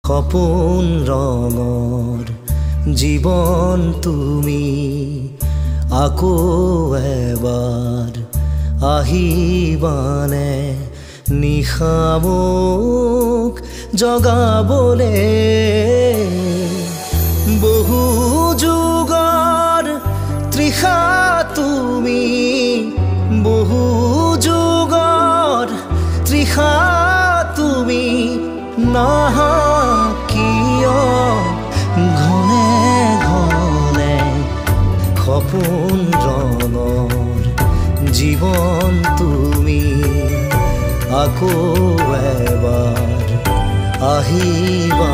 সপোন ৰঙৰ জীৱন তুমি আকৌ এবাৰ আহিবানে নিশা মোক জগাবলে বহু যুগৰ তৃষা তুমি বহু যুগৰ তৃষা তুমি নাহা কিয় ঘনে ঘনে সপোন ৰঙৰ জীৱন তুমি আকৌ এবাৰ আহিবা